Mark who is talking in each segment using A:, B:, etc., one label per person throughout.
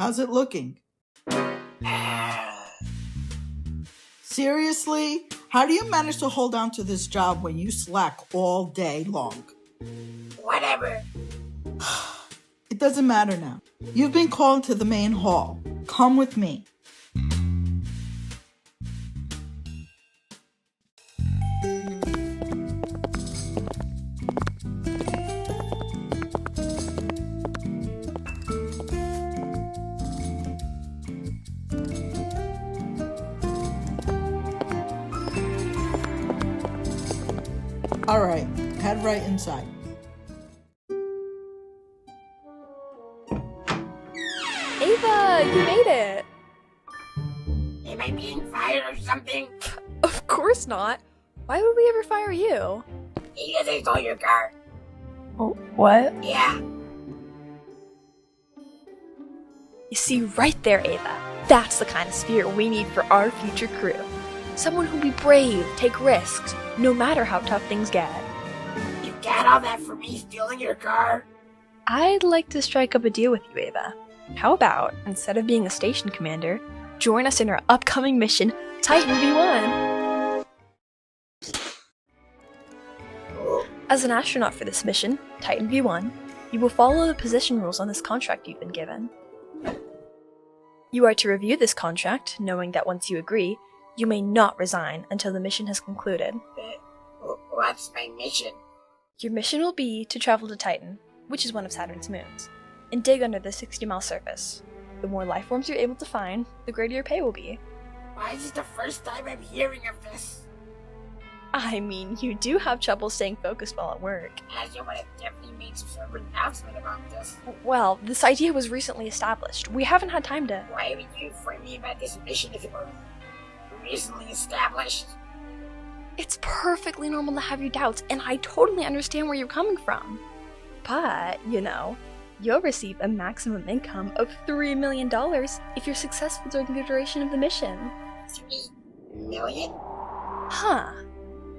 A: How's it looking? Seriously? How do you manage to hold on to this job when you slack all day long?
B: Whatever.
A: It doesn't matter now. You've been called to the main hall. Come with me. All right, head right inside.
C: Ava, you made it!
B: Am I being fired or something?
C: Of course not. Why would we ever fire you?
B: Because I stole your car.
C: Oh, what?
B: Yeah.
C: You see, right there, Ava. That's the kind of spirit we need for our future crew. Someone who'll be brave, take risks, no matter how tough things get.
B: You got all that for me stealing your car?
C: I'd like to strike up a deal with you, Ava. How about, instead of being a station commander, join us in our upcoming mission, Titan V1? As an astronaut for this mission, Titan V1, you will follow the position rules on this contract you've been given. You are to review this contract, knowing that once you agree, you may not resign until the mission has concluded.
B: What's my mission?
C: Your mission will be to travel to Titan, which is one of Saturn's moons, and dig under the 60-mile surface. The more life forms you're able to find, the greater your pay will be.
B: Why is it the first time I'm hearing of this?
C: I mean, you do have trouble staying focused while at work.
B: As you would have definitely made some sort of announcement about this.
C: Well, this idea was recently established. We haven't had time to...
B: Why would you inform me about this mission if it were recently established?
C: It's perfectly normal to have your doubts, and I totally understand where you're coming from. But, you know, you'll receive a maximum income of $3 million if you're successful during the duration of the mission.
B: 3 million?
C: Huh.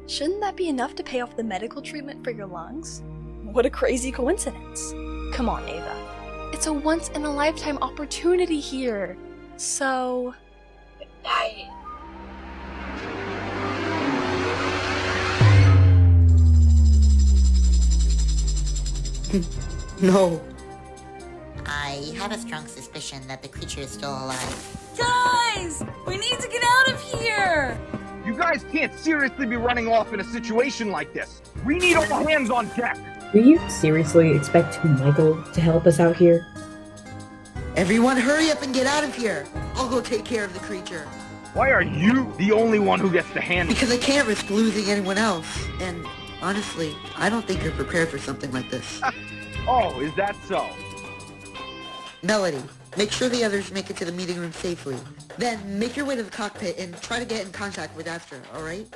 C: Shouldn't that be enough to pay off the medical treatment for your lungs? What a crazy coincidence. Come on, Ava. It's a once-in-a-lifetime opportunity here. So...
A: No.
D: I have a strong suspicion that the creature is still alive.
E: Guys! We need to get out of here!
F: You guys can't seriously be running off in a situation like this. We need all hands on deck.
G: Do you seriously expect Michael to help us out here?
H: Everyone hurry up and get out of here. I'll go take care of the creature.
F: Why are you the only one who gets to handle it?
H: Because I can't risk losing anyone else. And honestly, I don't think you're prepared for something like this.
F: Oh, is that so?
H: Melody, make sure the others make it to the meeting room safely. Then make your way to the cockpit and try to get in contact with Astra, alright?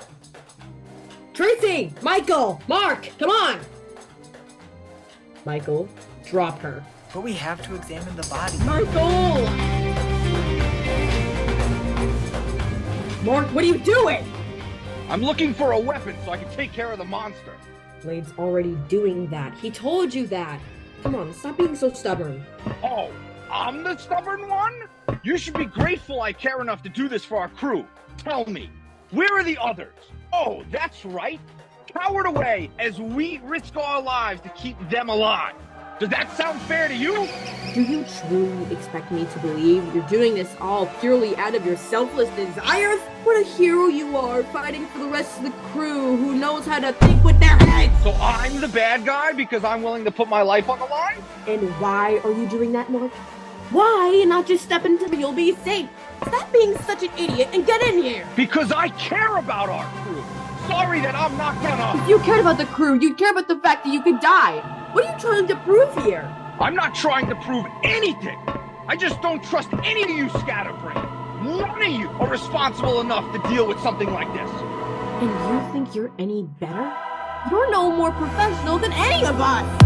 G: Tracy! Michael! Mark! Come on! Michael, drop her.
I: But we have to examine the body.
G: Michael! Mark, what are you doing?
F: I'm looking for a weapon so I can take care of the monster.
G: Blade's already doing that. He told you that. Come on, stop being so stubborn.
F: Oh, I'm the stubborn one? You should be grateful I care enough to do this for our crew. Tell me, where are the others? Oh, that's right. Cowered away as we risk our lives to keep them alive. Does that sound fair to you?
G: Do you truly expect me to believe you're doing this all purely out of your selfless desires? What a hero you are, fighting for the rest of the crew who knows how to think with their heads!
F: So I'm the bad guy because I'm willing to put my life on the line?
G: And why are you doing that, Mark? Why not just step into the you'll be safe? Stop being such an idiot and get in here!
F: Because I care about our crew. Sorry that I'm not gonna...
G: If you cared about the crew, you'd care about the fact that you could die. What are you trying to prove here?
F: I'm not trying to prove anything. I just don't trust any of you scatterbrains. None of you are responsible enough to deal with something like this.
G: And you think you're any better? You're no more professional than any of us!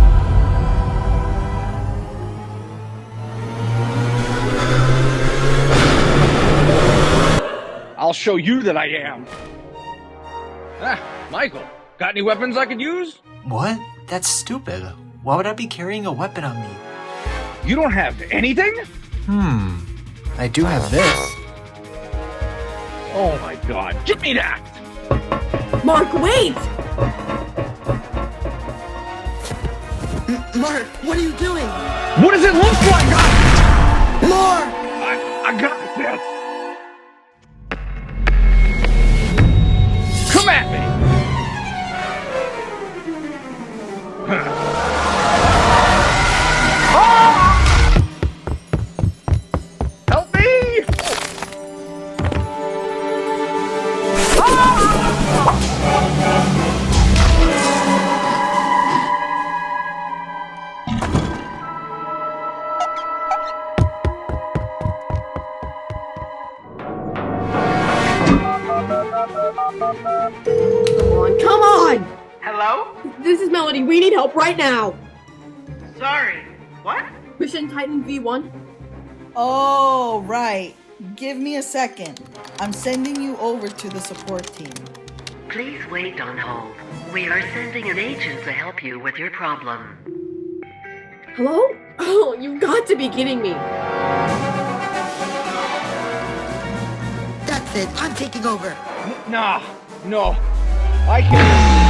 F: I'll show you that I am. Michael, got any weapons I could use?
I: What? That's stupid. Why would I be carrying a weapon on me?
F: You don't have anything?
I: I do have this.
F: Oh my god, give me that!
G: Mark, wait!
H: Mark, what are you doing?
F: What does it look like?
H: More!
F: I got this! Come at me! Help me!
G: Come on!
J: Hello?
G: This is Melody. We need help right now.
J: Sorry. What?
G: Mission Titan V1.
A: Oh, right. Give me a second. I'm sending you over to the support team.
K: Please wait on hold. We are sending an agent to help you with your problem.
G: Hello? Oh, you've got to be kidding me.
H: That's it, I'm taking over.
F: Nah, no. I can...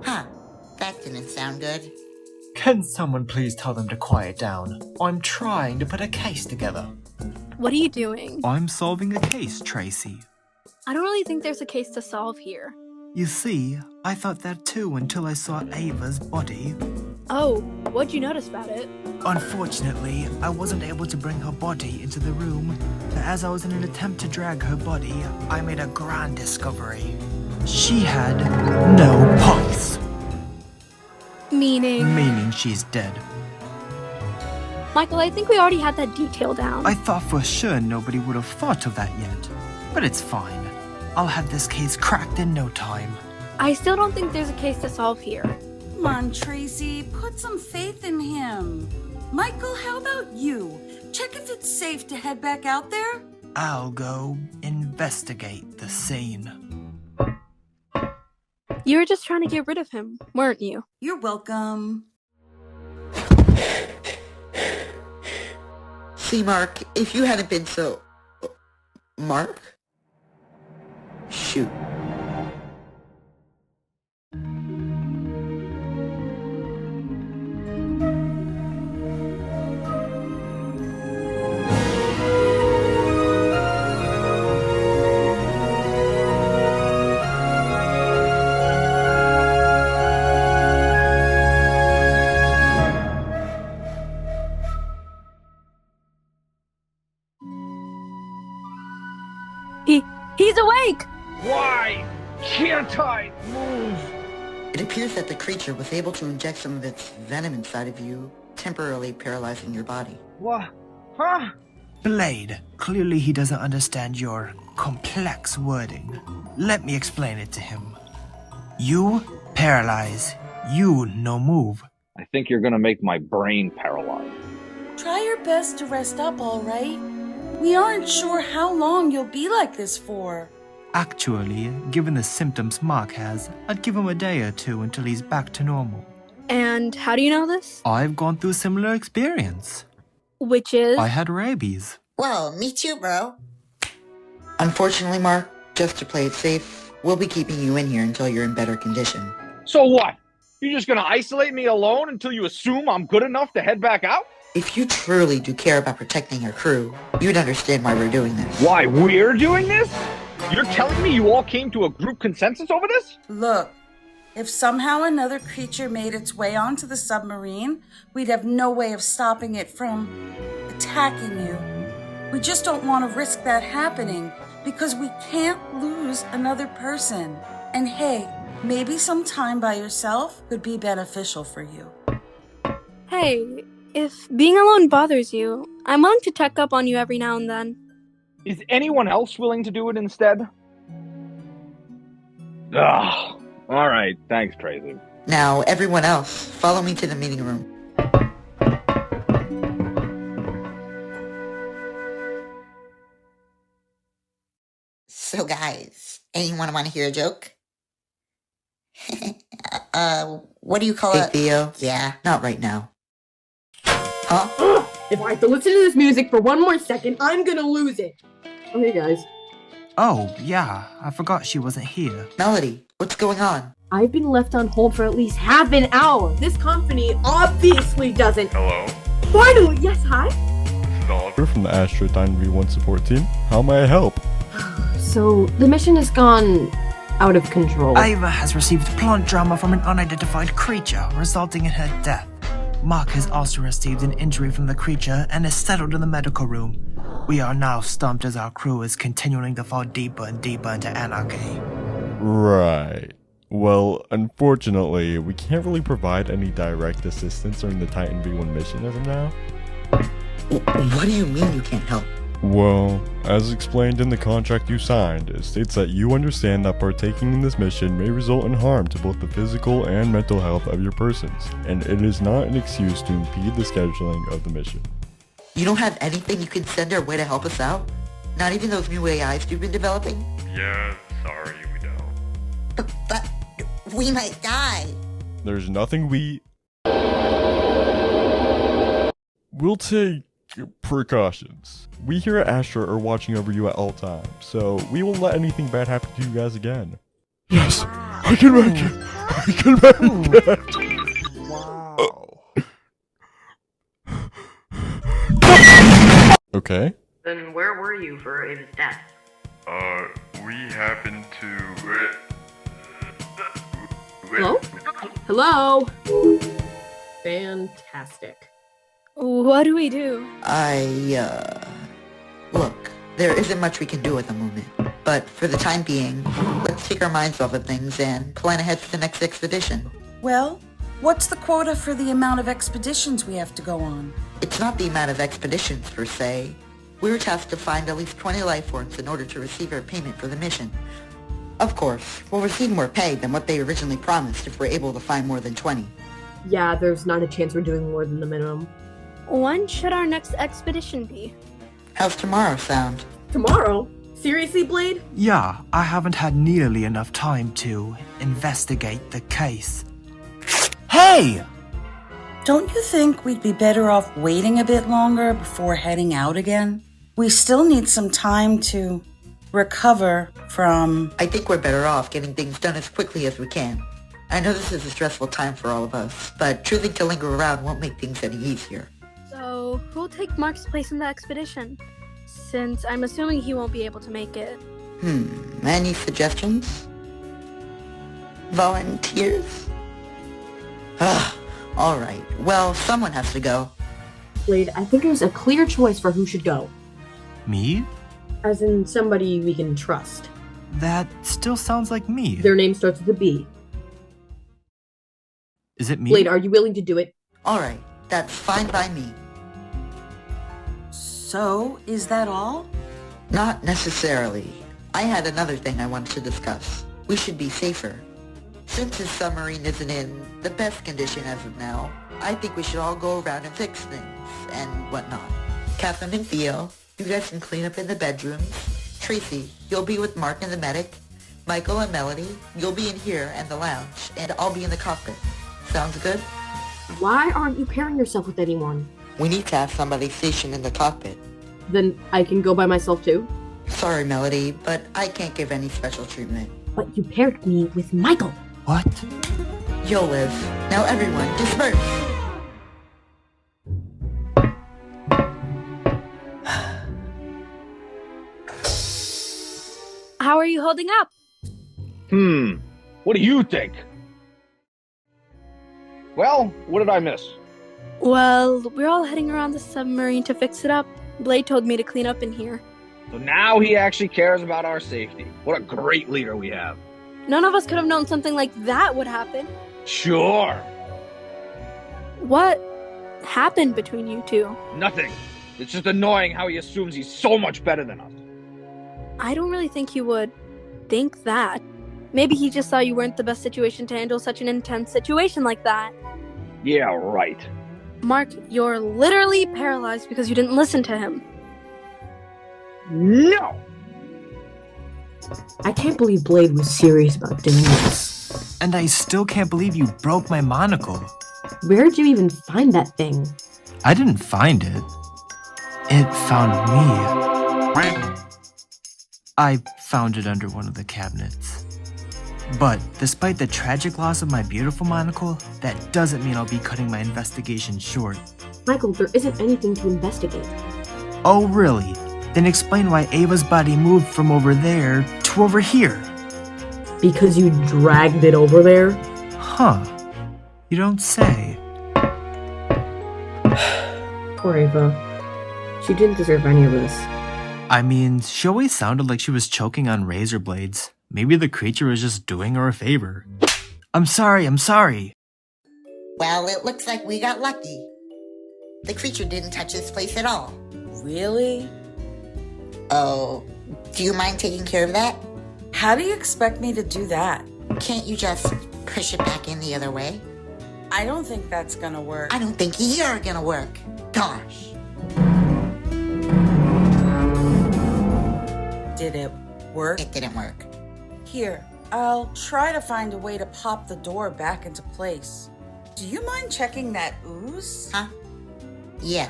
D: Huh. That didn't sound good.
I: Can someone please tell them to quiet down? I'm trying to put a case together.
C: What are you doing?
I: I'm solving a case, Tracy.
C: I don't really think there's a case to solve here.
I: You see, I thought that too until I saw Ava's body.
C: Oh, what'd you notice about it?
I: Unfortunately, I wasn't able to bring her body into the room, but as I was in an attempt to drag her body, I made a grand discovery. She had no pulse. Meaning she's dead.
C: Michael, I think we already had that detail down.
I: I thought for sure nobody would have thought of that yet, but it's fine. I'll have this case cracked in no time.
C: I still don't think there's a case to solve here.
E: Come on, Tracy, put some faith in him. Michael, how about you? Check if it's safe to head back out there?
I: I'll go investigate the scene.
C: You were just trying to get rid of him, weren't you?
E: You're welcome.
H: See, Mark, if you hadn't been so... Mark? Shoot.
C: He's awake!
F: Why can't I move?
H: It appears that the creature was able to inject some of its venom inside of you, temporarily paralyzing your body.
F: What? Huh?
I: Blade, clearly he doesn't understand your complex wording. Let me explain it to him. You paralyze, you no move.
F: I think you're gonna make my brain paralyzed.
E: Try your best to rest up, all right? We aren't sure how long you'll be like this for.
I: Actually, given the symptoms Mark has, I'd give him a day or two until he's back to normal.
C: And how do you know this?
I: I've gone through a similar experience.
C: Which is?
I: I had rabies.
D: Well, me too, bro.
H: Unfortunately, Mark, just to play it safe, we'll be keeping you in here until you're in better condition.
F: So what? You're just gonna isolate me alone until you assume I'm good enough to head back out?
H: If you truly do care about protecting our crew, you'd understand why we're doing this.
F: Why we're doing this? You're telling me you all came to a group consensus over this?
E: Look, if somehow another creature made its way onto the submarine, we'd have no way of stopping it from attacking you. We just don't want to risk that happening because we can't lose another person. And hey, maybe some time by yourself could be beneficial for you.
C: Hey, if being alone bothers you, I'm willing to check up on you every now and then.
F: Is anyone else willing to do it instead? Ugh. Alright, thanks, Tracy.
H: Now, everyone else, follow me to the meeting room.
D: Guys, anyone want to hear a joke? What do you call it?
H: Theo?
D: Yeah.
H: Not right now.
D: Huh?
G: If I have to listen to this music for one more second, I'm gonna lose it. Okay, guys.
I: Oh, yeah, I forgot she wasn't here.
H: Melody, what's going on?
G: I've been left on hold for at least half an hour. This company obviously doesn't.
L: Hello?
G: Finally, yes, hi?
L: This is Oliver from the 𝙏𝙚 𝙏𝙚 support team. How may I help?
G: So, the mission has gone out of control.
I: Ava has received plant trauma from an unidentified creature, resulting in her death. Mark has also received an injury from the creature and is settled in the medical room. We are now stumped as our crew is continuing to fall deeper and deeper into anarchy.
L: Right. Well, unfortunately, we can't really provide any direct assistance during the Titan V1 mission as of now.
H: What do you mean you can't help?
L: Well, as explained in the contract you signed, it states that you understand that partaking in this mission may result in harm to both the physical and mental health of your persons, and it is not an excuse to impede the scheduling of the mission.
H: You don't have anything you can send our way to help us out? Not even those new AIs you've been developing?
L: Yeah, sorry, we don't.
D: But we might die.
L: There's nothing We'll take precautions. We here at Astra are watching over you at all times, so we won't let anything bad happen to you guys again. Yes, I can make it! I can make it! Wow. Okay.
K: Then where were you for Ava's death?
L: We happened to...
G: Hello? Hello? Fantastic.
C: What do we do?
H: Look, there isn't much we can do at the moment. But for the time being, let's take our minds off of things and plan ahead for the next expedition.
E: Well, what's the quota for the amount of expeditions we have to go on?
H: It's not the amount of expeditions, per se. We were tasked to find at least 20 life forms in order to receive our payment for the mission. Of course, we'll receive more pay than what they originally promised if we're able to find more than 20.
G: Yeah, there's not a chance we're doing more than the minimum.
M: When should our next expedition be?
H: How's tomorrow sound?
G: Tomorrow? Seriously, Blade?
I: Yeah, I haven't had nearly enough time to investigate the case. Hey!
E: Don't you think we'd be better off waiting a bit longer before heading out again? We still need some time to recover from...
H: I think we're better off getting things done as quickly as we can. I know this is a stressful time for all of us, but choosing to linger around won't make things any easier.
M: So, who'll take Mark's place in the expedition? Since I'm assuming he won't be able to make it.
H: Any suggestions? Volunteers? Alright, well, someone has to go.
G: Blade, I think there's a clear choice for who should go.
I: Me?
G: As in somebody we can trust.
I: That still sounds like me.
G: Their name starts with a B.
I: Is it me?
G: Blade, are you willing to do it?
H: Alright, that's fine by me.
E: So, is that all?
H: Not necessarily. I had another thing I wanted to discuss. We should be safer. Since this submarine isn't in the best condition as of now, I think we should all go around and fix things, and whatnot. Katherine and Theo, you guys can clean up in the bedrooms. Tracy, you'll be with Mark and the medic. Michael and Melody, you'll be in here and the lounge, and I'll be in the cockpit. Sounds good?
G: Why aren't you pairing yourself with anyone?
H: We need to have somebody stationed in the cockpit.
G: Then I can go by myself too?
H: Sorry, Melody, but I can't give any special treatment.
G: But you paired me with Michael.
I: What?
H: You'll live. Now everyone, disperse!
M: How are you holding up?
F: What do you think? Well, what did I miss?
M: Well, we're all heading around the submarine to fix it up. Blade told me to clean up in here.
F: So now he actually cares about our safety. What a great leader we have.
M: None of us could have known something like that would happen.
F: Sure.
M: What happened between you two?
F: Nothing. It's just annoying how he assumes he's so much better than us.
M: I don't really think he would think that. Maybe he just saw you weren't the best situation to handle such an intense situation like that.
F: Yeah, right.
M: Mark, you're literally paralyzed because you didn't listen to him.
F: No!
G: I can't believe Blade was serious about doing this.
I: And I still can't believe you broke my monocle.
G: Where'd you even find that thing?
I: I didn't find it. It found me. I found it under one of the cabinets. But despite the tragic loss of my beautiful monocle, that doesn't mean I'll be cutting my investigation short.
G: Michael, there isn't anything to investigate.
I: Oh, really? Then explain why Ava's body moved from over there to over here.
G: Because you dragged it over there?
I: Huh. You don't say.
G: Poor Ava. She didn't deserve any of this.
I: I mean, she always sounded like she was choking on razor blades. Maybe the creature was just doing her a favor. I'm sorry.
D: Well, it looks like we got lucky. The creature didn't touch this place at all.
E: Really?
D: Oh, do you mind taking care of that?
E: How do you expect me to do that?
D: Can't you just push it back in the other way?
E: I don't think that's gonna work.
D: I don't think you're gonna work. Gosh.
E: Did it work?
D: It didn't work.
E: Here, I'll try to find a way to pop the door back into place. Do you mind checking that ooze?
D: Huh? Yeah.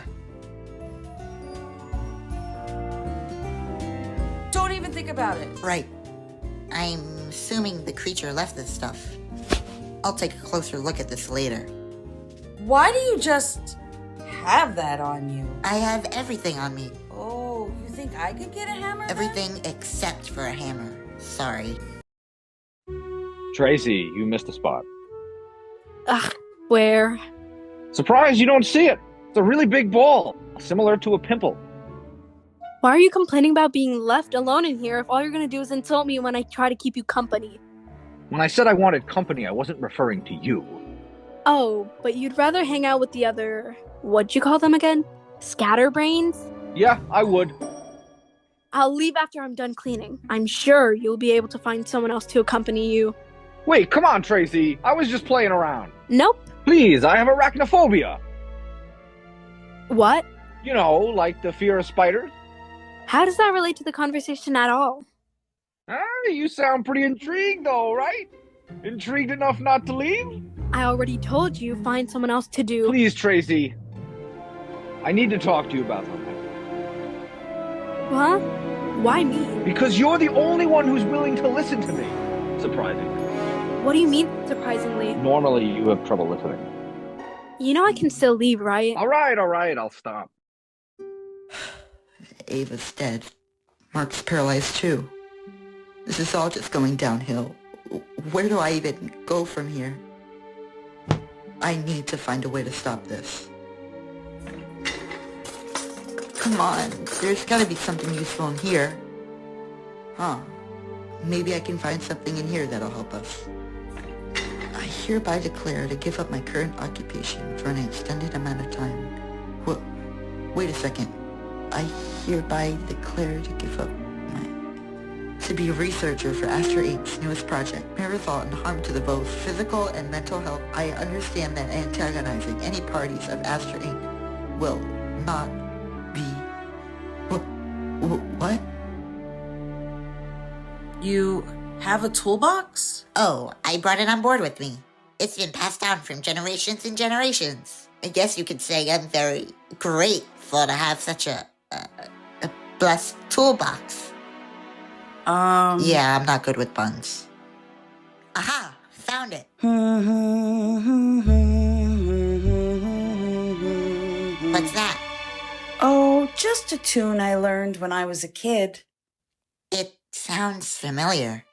E: Don't even think about it.
D: Right. I'm assuming the creature left this stuff. I'll take a closer look at this later.
E: Why do you just have that on you?
D: I have everything on me.
E: Oh, you think I could get a hammer?
D: Everything except for a hammer. Sorry.
F: Tracy, you missed a spot.
M: Ugh, where?
F: Surprised you don't see it. It's a really big ball, similar to a pimple.
M: Why are you complaining about being left alone in here if all you're gonna do is insult me when I try to keep you company?
F: When I said I wanted company, I wasn't referring to you.
M: Oh, but you'd rather hang out with the other... what'd you call them again? Scatterbrains?
F: Yeah, I would.
M: I'll leave after I'm done cleaning. I'm sure you'll be able to find someone else to accompany you.
F: Wait, come on, Tracy. I was just playing around.
M: Nope.
F: Please, I have arachnophobia.
M: What?
F: You know, like the fear of spiders.
M: How does that relate to the conversation at all?
F: You sound pretty intrigued though, right? Intrigued enough not to leave?
M: I already told you, find someone else to do.
F: Please, Tracy. I need to talk to you about something.
M: Huh? Why me?
F: Because you're the only one who's willing to listen to me. Surprisingly.
M: What do you mean, surprisingly?
F: Normally, you have trouble listening.
M: You know I can still leave, right?
F: All right, I'll stop.
H: Ava's dead. Mark's paralyzed too. This is all just going downhill. Where do I even go from here? I need to find a way to stop this. Come on, there's gotta be something useful in here. Huh. Maybe I can find something in here that'll help us. I hereby declare to give up my current occupation for an extended amount of time. Wait a second. I hereby declare to give up to be a researcher for Astra Inc.'s newest project may result in harm to the both physical and mental health. I understand that antagonizing any parties of Astra Inc. will not be... What?
E: You have a toolbox?
D: Oh, I brought it on board with me. It's been passed down from generations and generations. I guess you could say I'm very grateful to have such a blessed toolbox. Yeah, I'm not good with puns. Aha! Found it. What's that?
E: Oh, just a tune I learned when I was a kid.
D: It sounds familiar.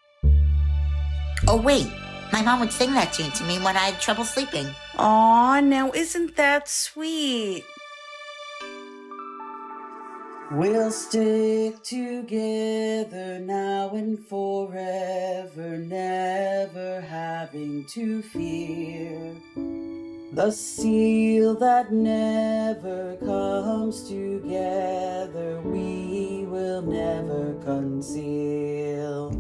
D: Oh, wait. My mom would sing that tune to me when I had trouble sleeping.
E: Aw, now isn't that sweet? We'll stick together now and forever, never having to fear. The seal that never comes together, we will never conceal.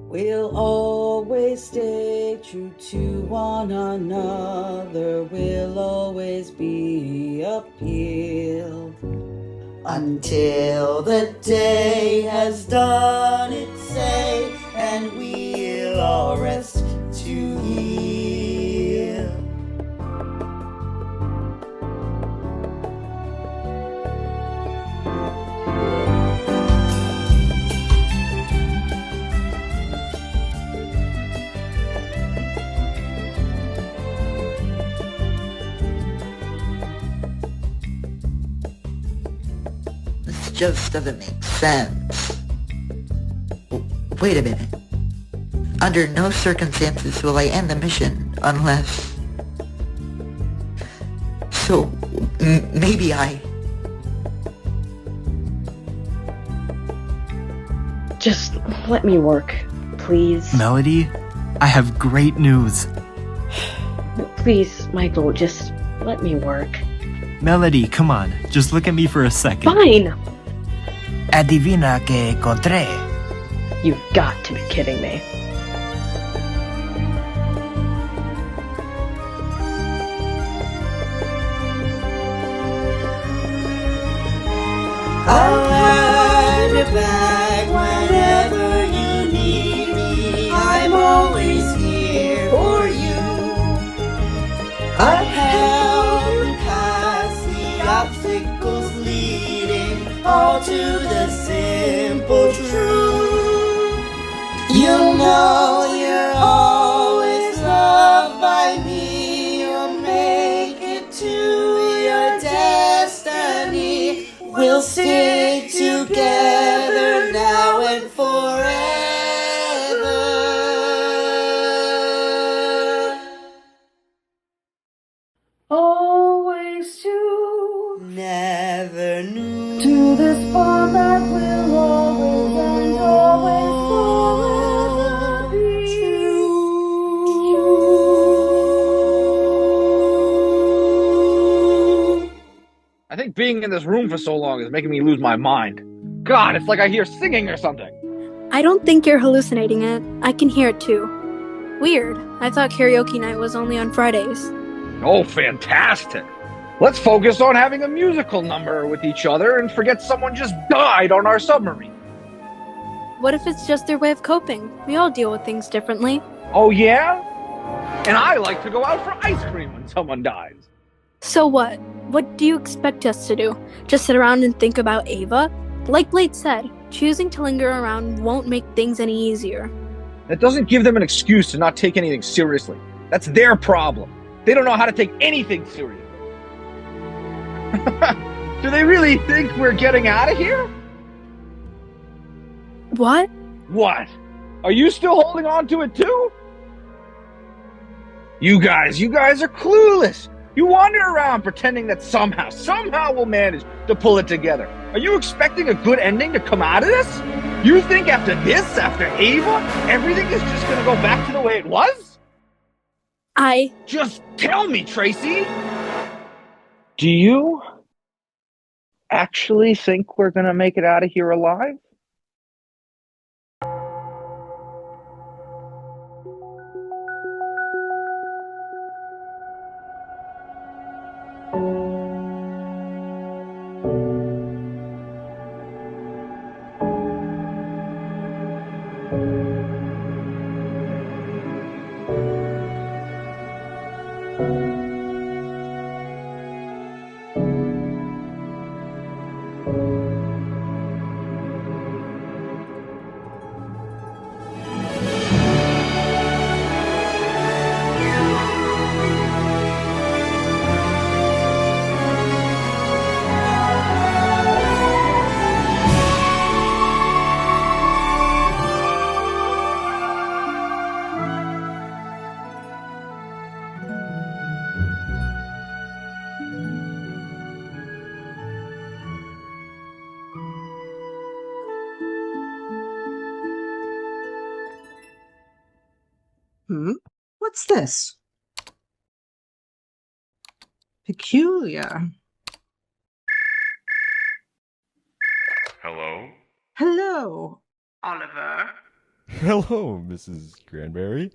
E: We'll always stay true to one another, we'll always be appealed. Until the day has done its say.
H: just doesn't make sense. Wait a minute. Under no circumstances will I end the mission unless... So, maybe I...
K: Just let me work, please.
I: Melody, I have great news.
K: Please, Michael, just let me work.
I: Melody, come on, just look at me for a second.
K: Fine!
I: Adivina que encontré.
K: You've got to be kidding me.
N: I'll have your back whenever you need me. I'm always here for you. I've helped you pass the obstacles leading all to the simple truth. You'll know you're always loved by me. You'll make it to your destiny. We'll stick together now and forever. Always to never knew to this bond that will always and always forever be true.
F: I think being in this room for so long is making me lose my mind. God, it's like I hear singing or something.
M: I don't think you're hallucinating it. I can hear it too. Weird. I thought karaoke night was only on Fridays.
F: Oh, fantastic. Let's focus on having a musical number with each other and forget someone just died on our submarine.
M: What if it's just their way of coping? We all deal with things differently.
F: Oh, yeah? And I like to go out for ice cream when someone dies.
M: So what? What do you expect us to do? Just sit around and think about Ava? Like Blade said, choosing to linger around won't make things any easier.
F: That doesn't give them an excuse to not take anything seriously. That's their problem. They don't know how to take anything seriously. Do they really think we're getting out of here?
M: What?
F: What? Are you still holding on to it too? You guys are clueless. You wander around pretending that somehow we'll manage to pull it together. Are you expecting a good ending to come out of this? You think after this, after Ava, everything is just gonna go back to the way it was? Just tell me, Tracy! Do you actually think we're gonna make it out of here alive?
O: What's this? Peculiar.
L: Hello?
O: Hello.
J: Oliver,
L: Hello, Mrs. Granberry.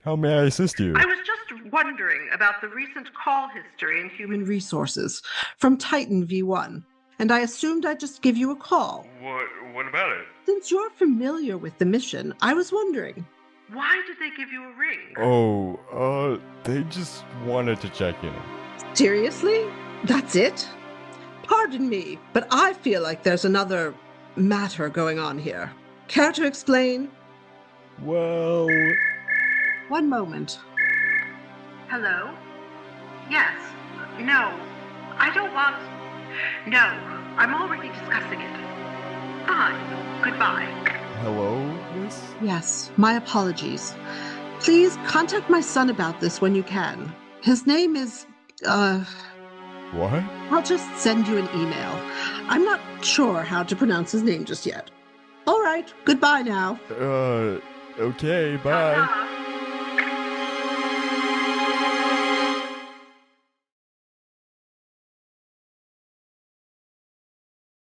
L: How may I assist you?
J: I was just wondering about the recent call history in
O: Human Resources from Titan V1, and I assumed I'd just give you a call.
L: What about it?
O: Since you're familiar with the mission, I was wondering.
J: Why did they give you a ring?
L: Oh, they just wanted to check in.
O: Seriously? That's it? Pardon me, but I feel like there's another matter going on here. Care to explain?
L: Well...
O: One moment.
J: Hello? Yes. No. I don't want... No. I'm already discussing it. Fine. Goodbye.
L: Hello, miss?
O: Yes, my apologies. Please contact my son about this when you can. His name is,
L: What?
O: I'll just send you an email. I'm not sure how to pronounce his name just yet. All right, goodbye now.
L: Okay, bye.